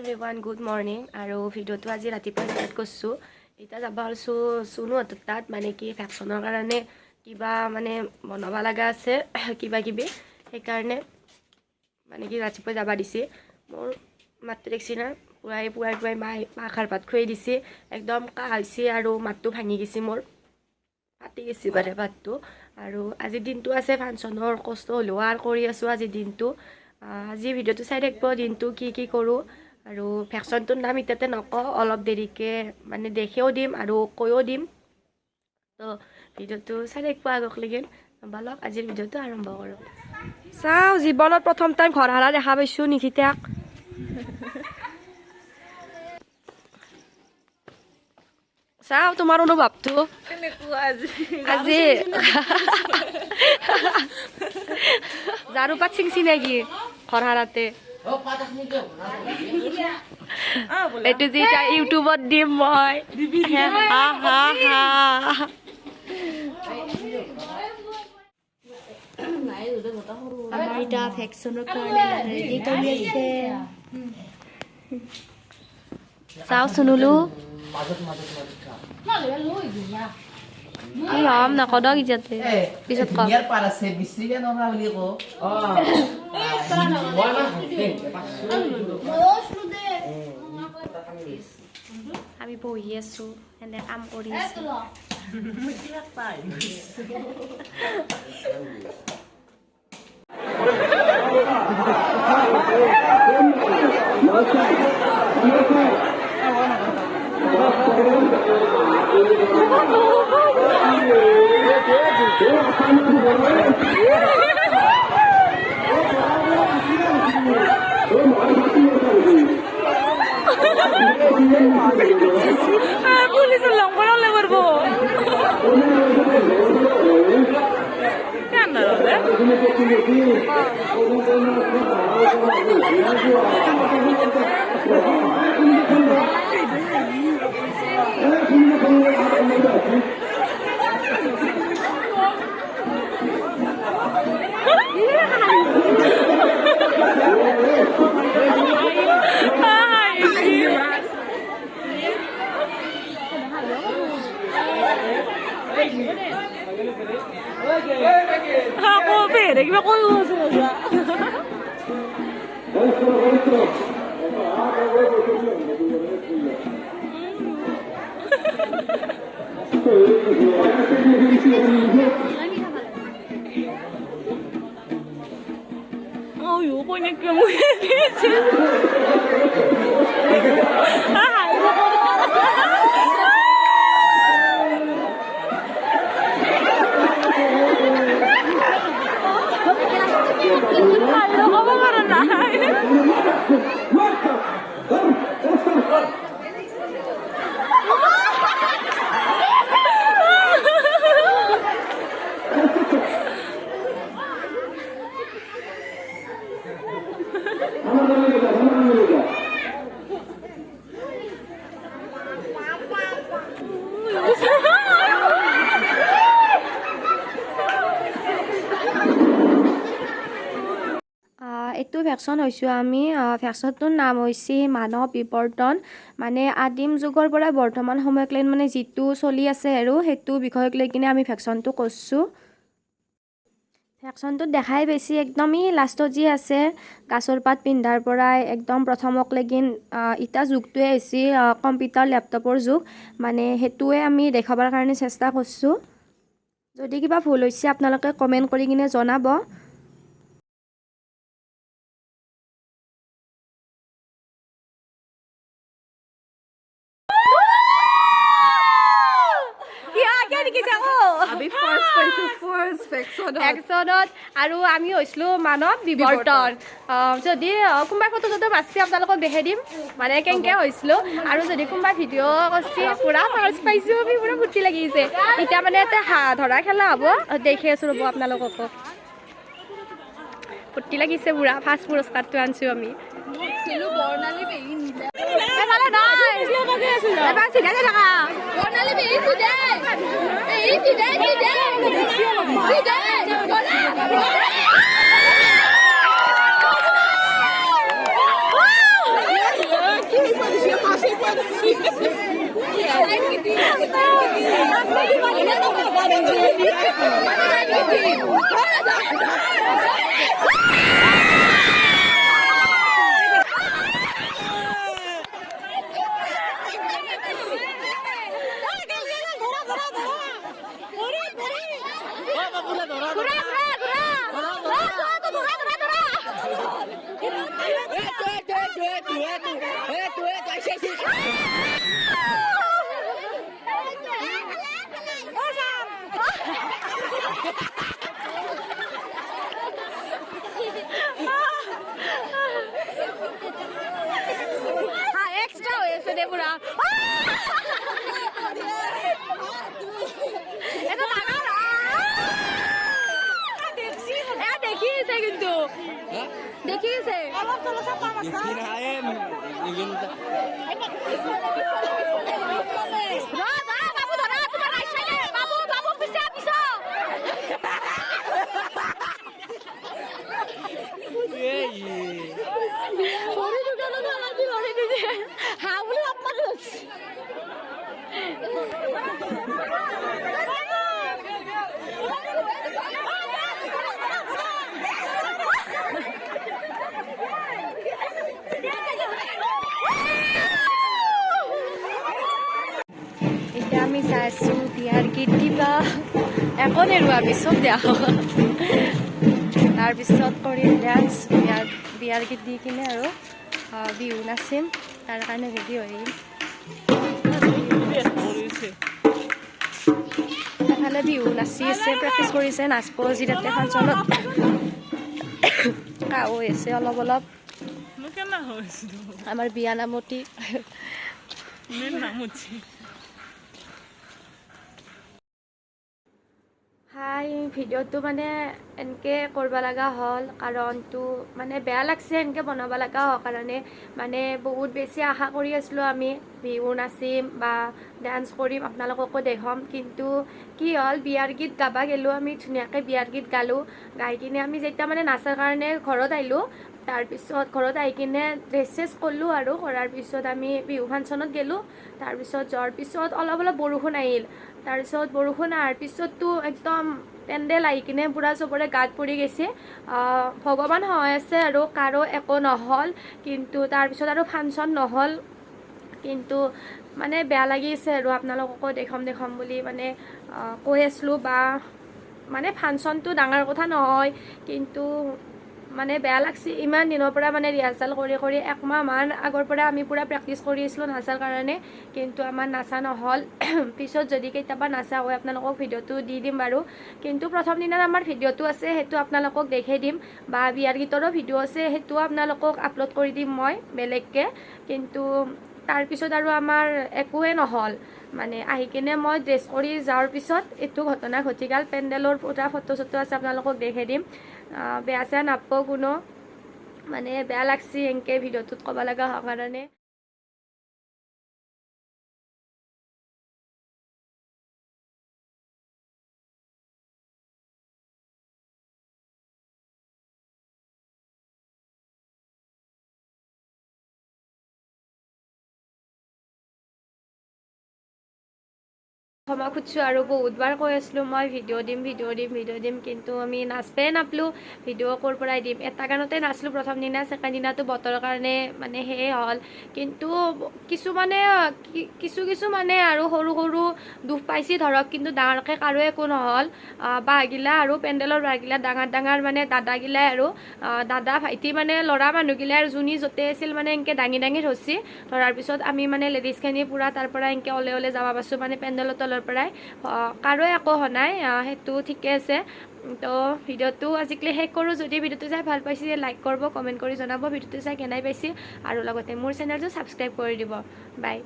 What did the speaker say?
everyone, good morning. আৰু ভিডিঅ'টো আজি ৰাতিপুৱা ষ্টাৰ্ট কৰিছোঁ। এতিয়া যাব আছো সুনুহঁতৰ তাত মানে কি ভেকচিনৰ কাৰণে কিবা মানে বনাব লগা আছে কিবা কিবি সেইকাৰণে মানে কি ৰাতিপুৱা যাব দিছে। মোৰ মাতটো দেখছি না পুৱাই মাখাৰ ভাত খুৱাই দিছে। একদম কাহ হৈছে আৰু মাতটো ভাঙি গৈছে, মোৰ ফাটি গৈছে মানে ভাতটো। আৰু আজিৰ দিনটো আছে ফাংচনৰ কষ্ট হ'লেও আৰু কৰি আছোঁ আজিৰ দিনটো। আজি ভিডিঅ'টো চাই থাকিব দিনটো কি কৰোঁ। আৰু ভেকচিনটোৰ নাম এতিয়াতে নকওঁ, অলপ দেৰিকৈ মানে দেখেও দিম আৰু কৈও দিম। তো ভিডিঅ'টো চাই থাকিব আগলৈকে। ব'লক আজিৰ ভিডিঅ'টো আৰম্ভ কৰোঁ। চাওঁ জীৱনত প্ৰথম টাইম ঘৰ হাৰা দেখা পাইছোঁ নিশিতাক। চাওঁ তোমাৰ অনুভৱটো আজি ঝাৰু পাত চিংচি নেকি ঘৰ হাৰাতে? এইটো যে এতিয়া ইউটিউবত দিম মই। আমাৰ এতিয়া ভেকচিনৰ কাৰণে ৰেডি কৰি আছে। চাওঁ চুনুলো ল'ম নকদক ইজাতে পিছত কম। আমি বহি আছো এনে কাম কৰি আছো। পুলিশের লঙ্ঘন হলে করবো কেন aku beda gimana kau usah oh yo banyak kamu এইটো ভেকচিন হৈছোঁ আমি। ভেকচিনটোৰ নাম হৈছে মানৱ বিৱৰ্তন। মানে আদিম যুগৰ পৰা বৰ্তমান সময়ক লৈ মানে যিটো চলি আছে আৰু সেইটো বিষয়ক লৈ কিনে আমি ভেকচিনটো কৰিছোঁ। ভেকচিনটোত দেখাই বেছি একদমেই লাষ্টত যি আছে গাছৰ পাত পিন্ধাৰ পৰাই একদম প্ৰথমক লেগিন এতিয়া যুগটোৱে হৈছে কম্পিউটাৰ লেপটপৰ যুগ, মানে সেইটোৱে আমি দেখাবৰ কাৰণে চেষ্টা কৰিছোঁ। যদি কিবা ভুল হৈছে আপোনালোকে কমেণ্ট কৰি কিনে জনাব। আৰু আমি হৈছিলোঁ মানৱ বিৱৰ্তন। যদি কোনোবাই ফটো চটো মাৰছি আপোনালোকক দেখাই দিম মানে কেনেকৈ হৈছিলোঁ। আৰু যদি কোনোবাই ভিডিঅ' কৰিছে পুৰা ফাৰ্ষ্ট পাইছোঁ, আমি পুৰা ফূৰ্তি লাগিছে। এতিয়া মানে এটা হাঁহ ধৰা খেলা হ'ব, দেখি আছোঁ ৰ'ব আপোনালোককো। ফূৰ্তি লাগিছে পুৰা, ফাৰ্ষ্ট পুৰস্কাৰটো আনিছোঁ আমি। এক্সট্ৰা হয়েছে ৰে পুৰা দেখিয়েছে কিন্তু দেখিয়েছে এতিয়া আমি চাই আছো বিয়াৰ গীত দিবা একো নেৰোঁ আমি চব দিয়া তাৰপিছত কৰিম ডান্স বিয়াৰ গীত দি কিনে আৰু বিহু নাচিম তাৰ কাৰণে ৰেডি হৈম এফালে বিহু নাচি আছে প্ৰেক্টিচ কৰিছে নাচব আজি তাতে ফাংচনত কাহ হৈ আছে অলপ অলপ আমাৰ বিয়া নামতি হাই ভিডিঅ'টো মানে এনেকৈ কৰিব লগা হ'ল কাৰণটো মানে বেয়া লাগছে এনেকৈ বনাব লগা হোৱাৰ কাৰণে মানে বহুত বেছি আশা কৰি আছিলোঁ আমি বিহু নাচিম বা ডান্স কৰিম আপোনালোককো দেখাম কিন্তু কি হ'ল বিয়াৰ গীত গাবা গ'লোঁ আমি ধুনীয়াকৈ বিয়াৰ গীত গালোঁ গাই কিনে আমি যেতিয়া মানে নাচাৰ কাৰণে ঘৰত আহিলোঁ তাৰপিছত ঘৰত আহি কিনে ড্ৰেছ চেছ কৰিলোঁ আৰু কৰাৰ পিছত আমি বিহু ফাংচনত গ'লোঁ তাৰপিছত যোৱাৰ পিছত অলপ অলপ বৰষুণ আহিল তাৰপিছত বৰষুণ অহাৰ পিছততো একদম পেণ্ডেল আহি কিনে পূৰা চবৰে গাত পৰি গৈছে ভগৱান সহায় আছে আৰু কাৰো একো নহ'ল কিন্তু তাৰপিছত আৰু ফাংচন নহ'ল কিন্তু মানে বেয়া লাগিছে আৰু আপোনালোককো দেখাম বুলি মানে কৈ আছিলোঁ বা মানে ফাংচনটো ডাঙৰ কথা নহয় কিন্তু মানে বেয়া লাগছে ইমান দিনৰ পৰা মানে ৰিহাৰ্চেল কৰি একমাহমান আগৰ পৰা আমি পূৰা প্ৰেক্টিচ কৰি আছিলোঁ নাচাৰ কাৰণে কিন্তু আমাৰ নাচা নহ'ল পিছত যদি কেতিয়াবা নাচা হয় আপোনালোকক ভিডিঅ'টো দি দিম বাৰু কিন্তু প্ৰথম দিনাৰ আমাৰ ভিডিঅ'টো আছে সেইটো আপোনালোকক দেখাই দিম বা বিয়াৰ গীতৰো ভিডিঅ' আছে সেইটো আপোনালোকক আপলোড কৰি দিম মই বেলেগকৈ কিন্তু তাৰপিছত আৰু আমাৰ একোৱে নহ'ল মানে আহি কিনে মই ড্ৰেছ কৰি যোৱাৰ পিছত এইটো ঘটনা ঘটি গ'ল পেণ্ডেলৰ পুৰা ফটো চটো আছে আপোনালোকক দেখাই দিম বেয়া চেয়া নাপাব কোনো মানে বেয়া লাগছে এনেকৈ ভিডিঅ'টোত ক'ব লগা হোৱাৰ কাৰণে ক্ষমা খুজিছোঁ আৰু বহুতবাৰ কৈ আছিলোঁ মই ভিডিঅ' দিম কিন্তু আমি নাচবাই নাপালোঁ ভিডিঅ' ক'ৰ পৰাই দিম এটা কাৰণতে নাচলোঁ প্ৰথম দিনা ছেকেণ্ড দিনাটো বতৰৰ কাৰণে মানে সেয়ে হ'ল কিন্তু কিছু মানে আৰু সৰু দুখ পাইছে ধৰক কিন্তু ডাঙৰকৈ কাৰো একো নহ'ল বাগিলা আৰু পেণ্ডেলৰ বাগিলা ডাঙৰ মানে দাদাগিলাই আৰু দাদা ভাইটি মানে ল'ৰা মানুহগিলাই আৰু যোনী য'তে আছিল মানে এনেকৈ দাঙি ধৰছি ধৰাৰ পিছত আমি মানে লেডিজখিনি পূৰা তাৰ পৰা এনেকৈ ওলে যাব পাইছোঁ মানে পেণ্ডেলৰ তলৰ পৰাই কাৰো একো হোৱা নাই সেইটো ঠিকে আছে তো ভিডিঅ'টো আজিকালি শেষ কৰোঁ যদি ভিডিঅ'টো চাই ভাল পাইছে লাইক কৰিব কমেণ্ট কৰি জনাব ভিডিঅ'টো চাই কেনে পাইছে আৰু লগতে মোৰ চেনেলটো ছাবস্ক্ৰাইব কৰি দিব বাই